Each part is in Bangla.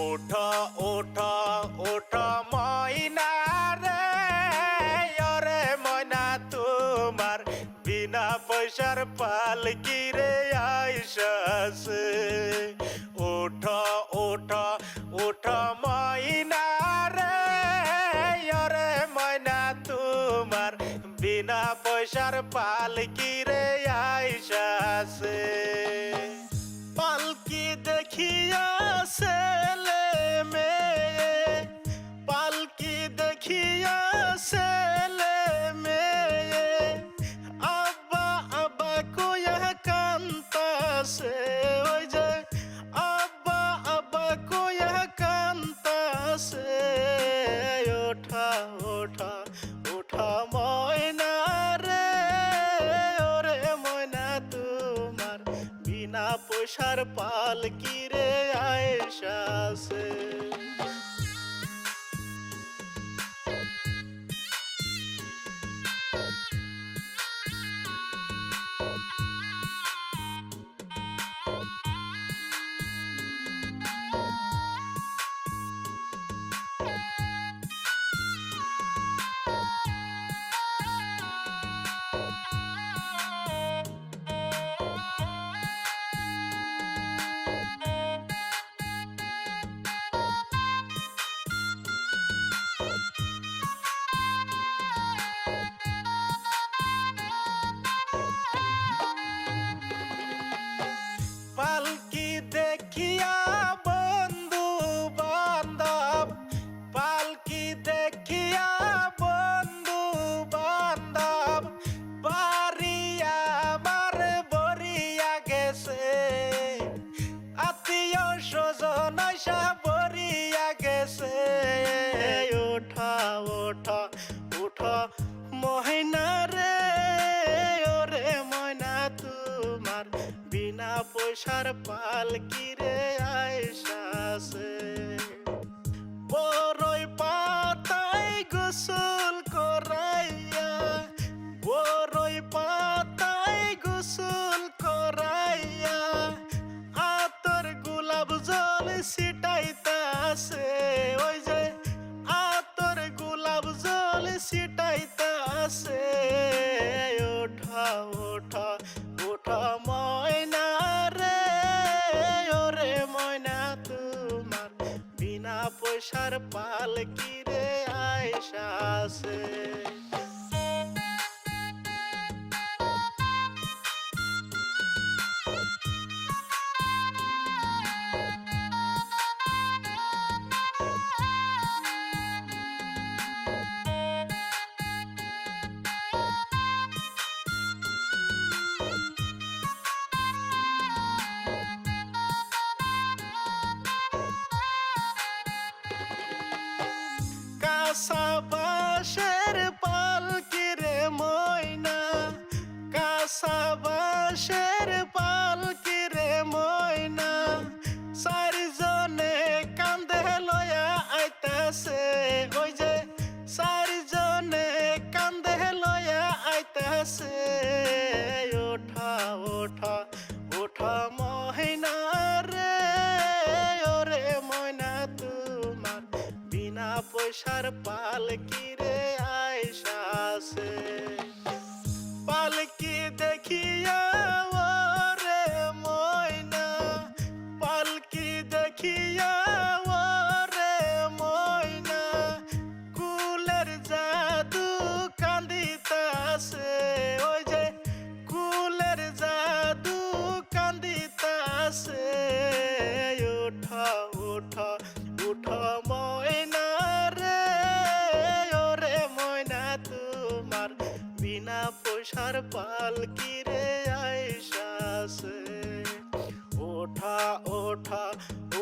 ওঠো ওঠো ওঠো ময়না রে, ওরে ময়না তোমার বিনা পয়সার পালকি রে আইসাছে। ওঠো ওঠো ওঠো ময়না রে, ওরে ময়না তোমার বিনা পয়সার পালকি রে আইসাছে। পালকি দেখিয়া ছেলে মেয়ে, পালকি দেখিয়া ছেলে মেয়ে, আব্বা আব্বা কইয়া কান্তাছে। ওই যে আব্বা আব্বা কইয়া কান্তাছে। ওঠা ওঠা ওঠা ময়না রে, ওরে ময়না তোমার বিনা পয়সার পালকি রে আইসাছে। পালকি দেখিয়া বন্ধু বান্ধব, পালকি দেখিয়া বন্ধু বান্ধব, বাড়ি আমার বরিয়া গেছে। আত্মীয় স্বজন আইসা বরিয়া গেছে। ওঠা ওঠা ওঠা ময়না রে, ওরে ময়না তোমার বিনা পয়সার পালকি রে আইসাছে। বড়ই পাতায় গোসল করাইয়া, বড়ই পাতায় গোসল করাইয়া, আতর গোলাপ জল ছিটাইতাছে। ওই যে আতর গোলাপ জল ছিটাইতাছে। ওঠা ওঠা ওঠা ময়না রে, ওরে ময়না তোমার বিনা পয়সার পালকি রে আইসাছে। কাঁচা বাঁশের পালকি রে ময়না, কাঁচা বাঁশের পালকি রে ময়না, চারজনে কান্দে লয়া আইতাছে। ওই যে চারজনে কান্দে লয়া আইতাছে। ওঠা ওঠা ওঠা ময়না রে, ওরে ময়না তোমার বিনা পয়সার পালকি রে আইসাছে। পালকি দেখিয়া ওরে ময়না, পালকি দেখিয়া ওরে ময়না, কুলের জাদু কান্দিতাছে। ওই যে কুলের জাদু কান্দিতাছে। ওঠা ওঠা ওঠা ময়না রে, ওরে ময়না তোমার বিনা পয়সার পালকি রে আইসাছে। ওঠা ওঠা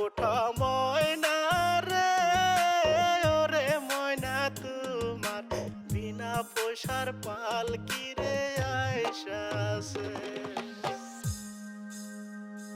ওঠা ময়না রে, ওরে ময়না তোমার বিনা পয়সার পালকি